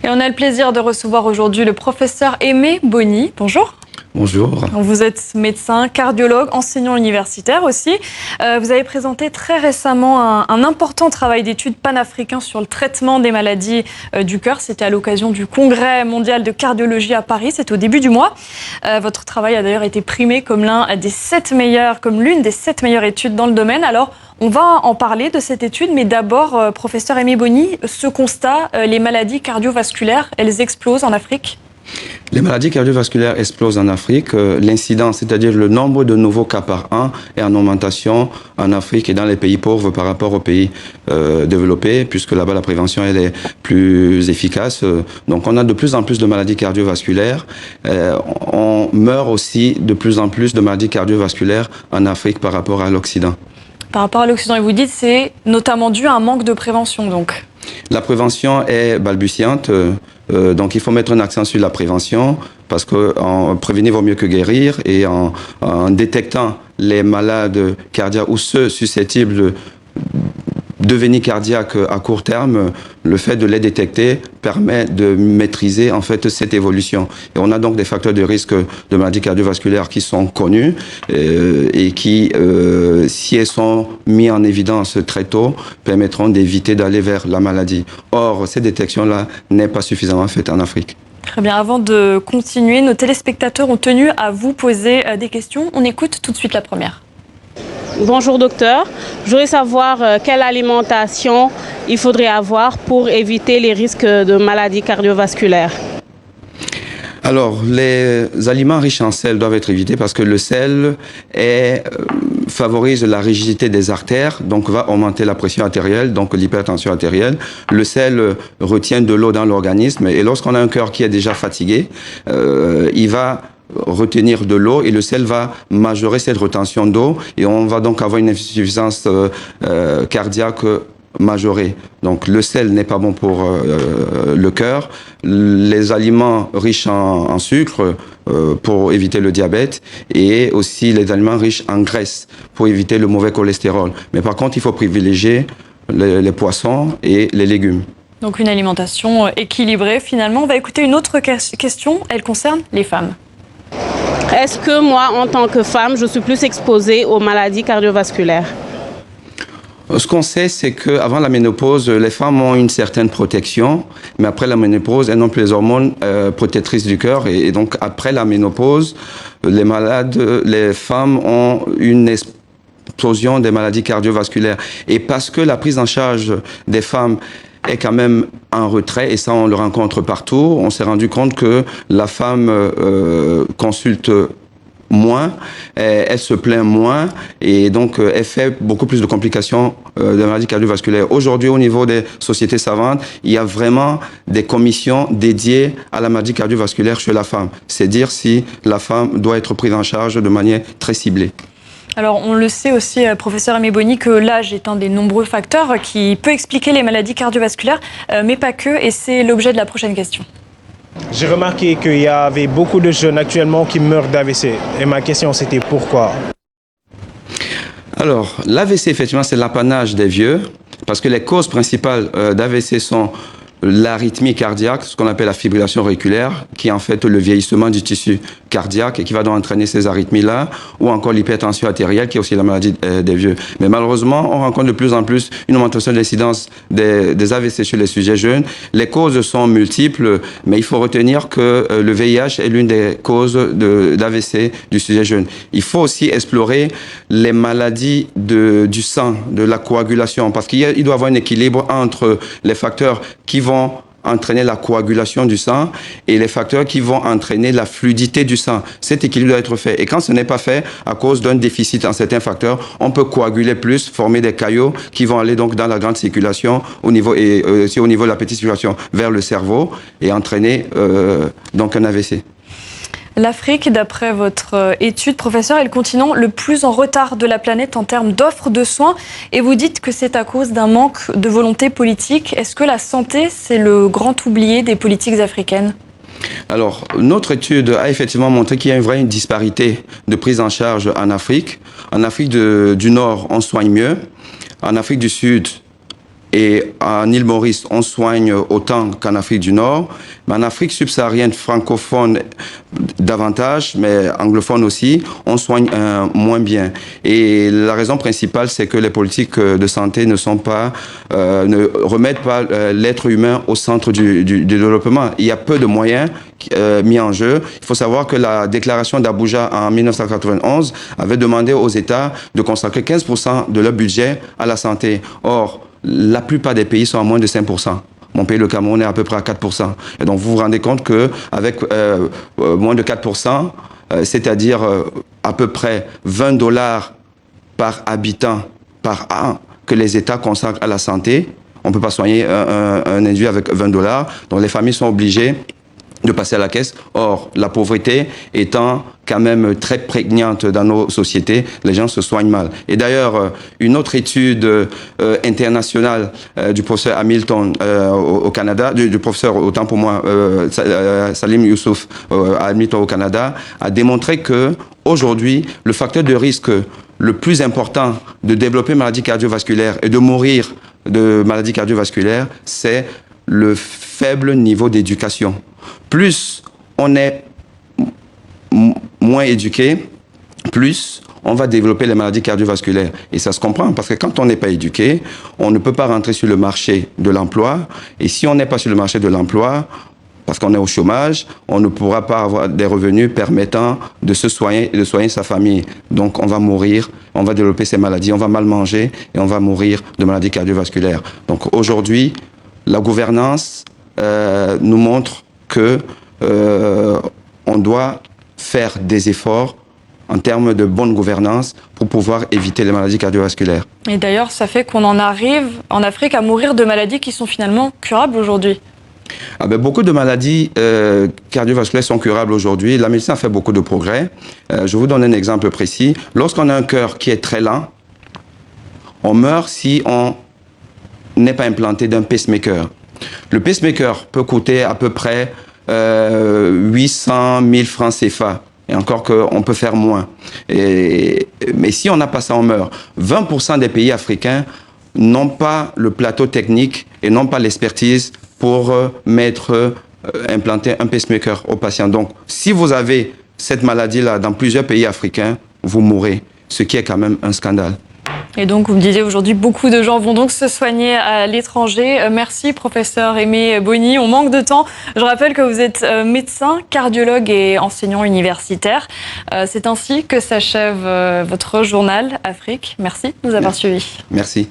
Et on a le plaisir de recevoir aujourd'hui le professeur Aimé Boni. Bonjour. Bonjour. Vous êtes médecin, cardiologue, enseignant universitaire aussi. Vous avez présenté très récemment un important travail d'études panafricain sur le traitement des maladies du cœur. C'était à l'occasion du Congrès mondial de cardiologie à Paris. C'était au début du mois. Votre travail a d'ailleurs été primé comme l'une des 7 meilleures études dans le domaine. Alors, on va en parler de cette étude, mais d'abord, professeur Aimé Boni, ce constat, les maladies cardiovasculaires, elles explosent en Afrique ? Les maladies cardiovasculaires explosent en Afrique. L'incidence, c'est-à-dire le nombre de nouveaux cas par an, est en augmentation en Afrique et dans les pays pauvres par rapport aux pays développés, puisque là-bas la prévention elle est plus efficace. Donc on a de plus en plus de maladies cardiovasculaires. On meurt aussi de plus en plus de maladies cardiovasculaires en Afrique par rapport à l'Occident. Par rapport à l'Occident, et vous dites c'est notamment dû à un manque de prévention donc. La prévention est balbutiante, donc il faut mettre un accent sur la prévention parce que prévenir vaut mieux que guérir, et en détectant les malades cardiaques ou ceux susceptibles de devenir cardiaques à court terme, le fait de les détecter permet de maîtriser en fait cette évolution. Et on a donc des facteurs de risque de maladies cardiovasculaires qui sont connus et qui, si elles sont mis en évidence très tôt, permettront d'éviter d'aller vers la maladie. Or, cette détection-là n'est pas suffisamment faite en Afrique. Très bien. Avant de continuer, nos téléspectateurs ont tenu à vous poser des questions. On écoute tout de suite la première. Bonjour docteur, je voudrais savoir quelle alimentation il faudrait avoir pour éviter les risques de maladies cardiovasculaires. Alors, les aliments riches en sel doivent être évités parce que le sel favorise la rigidité des artères, donc va augmenter la pression artérielle, donc l'hypertension artérielle. Le sel retient de l'eau dans l'organisme et lorsqu'on a un cœur qui est déjà fatigué, il va retenir de l'eau et le sel va majorer cette retention d'eau et on va donc avoir une insuffisance cardiaque majorée. Donc le sel n'est pas bon pour le cœur. Les aliments riches en sucre pour éviter le diabète et aussi les aliments riches en graisse pour éviter le mauvais cholestérol. Mais par contre, il faut privilégier les poissons et les légumes. Donc une alimentation équilibrée finalement. On va écouter une autre question. Elle concerne les femmes. Est-ce que moi, en tant que femme, je suis plus exposée aux maladies cardiovasculaires ? Ce qu'on sait, c'est qu'avant la ménopause, les femmes ont une certaine protection, mais après la ménopause, elles n'ont plus les hormones protectrices du cœur. Et donc, après la ménopause, les femmes ont une explosion des maladies cardiovasculaires. Et parce que la prise en charge des femmes est quand même en retrait, et ça on le rencontre partout, on s'est rendu compte que la femme consulte moins, elle se plaint moins et donc elle fait beaucoup plus de complications de maladies cardiovasculaires. Aujourd'hui, au niveau des sociétés savantes, il y a vraiment des commissions dédiées à la maladie cardiovasculaire chez la femme. C'est dire si la femme doit être prise en charge de manière très ciblée. Alors, on le sait aussi, professeur Aimé Boni, que l'âge est un des nombreux facteurs qui peut expliquer les maladies cardiovasculaires, mais pas que, et c'est l'objet de la prochaine question. J'ai remarqué qu'il y avait beaucoup de jeunes actuellement qui meurent d'AVC. Et ma question, c'était pourquoi ? Alors, l'AVC, effectivement, c'est l'apanage des vieux, parce que les causes principales d'AVC sont l'arythmie cardiaque, ce qu'on appelle la fibrillation auriculaire, qui est en fait le vieillissement du tissu cardiaque et qui va donc entraîner ces arythmies-là, ou encore l'hypertension artérielle, qui est aussi la maladie des vieux. Mais malheureusement, on rencontre de plus en plus une augmentation de l'incidence des AVC chez les sujets jeunes. Les causes sont multiples, mais il faut retenir que le VIH est l'une des causes d'AVC du sujet jeune. Il faut aussi explorer les maladies du sang, de la coagulation, parce qu'il doit y avoir un équilibre entre les facteurs qui vont entraîner la coagulation du sang et les facteurs qui vont entraîner la fluidité du sang. Cet équilibre doit être fait. Et quand ce n'est pas fait, à cause d'un déficit en certains facteurs, on peut coaguler plus, former des caillots qui vont aller donc dans la grande circulation et aussi au niveau de la petite circulation vers le cerveau et entraîner donc un AVC. L'Afrique, d'après votre étude, professeur, est le continent le plus en retard de la planète en termes d'offres de soins. Et vous dites que c'est à cause d'un manque de volonté politique. Est-ce que la santé, c'est le grand oublié des politiques africaines ? Alors, notre étude a effectivement montré qu'il y a une vraie disparité de prise en charge en Afrique. En Afrique du Nord, on soigne mieux. En Afrique du Sud, Et en île Maurice, on soigne autant qu'en Afrique du Nord. Mais en Afrique subsaharienne, francophone davantage, mais anglophone aussi, on soigne moins bien. Et la raison principale, c'est que les politiques de santé ne remettent pas l'être humain au centre du développement. Il y a peu de moyens mis en jeu. Il faut savoir que la déclaration d'Abuja en 1991 avait demandé aux États de consacrer 15% de leur budget à la santé. Or, la plupart des pays sont à moins de 5%. Mon pays, le Cameroun, est à peu près à 4%. Et donc, vous vous rendez compte qu'avec moins de 4%, c'est-à-dire à peu près $20 par habitant par an que les États consacrent à la santé, on ne peut pas soigner un individu avec $20. Donc, les familles sont obligées de passer à la caisse. Or, la pauvreté étant quand même très prégnante dans nos sociétés, les gens se soignent mal. Et d'ailleurs, une autre étude internationale du professeur Hamilton au Canada, du professeur, autant pour moi, Salim Youssouf à Hamilton au Canada, a démontré que aujourd'hui, le facteur de risque le plus important de développer maladie cardiovasculaire et de mourir de maladies cardiovasculaires, c'est le faible niveau d'éducation. Plus on est moins éduqué, plus on va développer les maladies cardiovasculaires. Et ça se comprend, parce que quand on n'est pas éduqué, on ne peut pas rentrer sur le marché de l'emploi. Et si on n'est pas sur le marché de l'emploi, parce qu'on est au chômage, on ne pourra pas avoir des revenus permettant de se soigner et de soigner sa famille. Donc on va mourir, on va développer ces maladies, on va mal manger et on va mourir de maladies cardiovasculaires. Donc aujourd'hui, la gouvernance nous montre que on doit faire des efforts en termes de bonne gouvernance pour pouvoir éviter les maladies cardiovasculaires. Et d'ailleurs, ça fait qu'on en arrive en Afrique à mourir de maladies qui sont finalement curables aujourd'hui. Beaucoup de maladies cardiovasculaires sont curables aujourd'hui. La médecine a fait beaucoup de progrès. Je vous donne un exemple précis. Lorsqu'on a un cœur qui est très lent, on meurt si on n'est pas implanté d'un pacemaker. Le pacemaker peut coûter à peu près 800 000 francs CFA. Et encore qu'on peut faire moins. Mais si on n'a pas ça, on meurt. 20% des pays africains n'ont pas le plateau technique et n'ont pas l'expertise pour implanter un pacemaker aux patients. Donc, si vous avez cette maladie-là dans plusieurs pays africains, vous mourrez, ce qui est quand même un scandale. Et donc, vous me disiez aujourd'hui, beaucoup de gens vont donc se soigner à l'étranger. Merci, professeur Aimé Boni. On manque de temps. Je rappelle que vous êtes médecin, cardiologue et enseignant universitaire. C'est ainsi que s'achève votre journal Afrique. Merci de nous avoir suivis. Merci.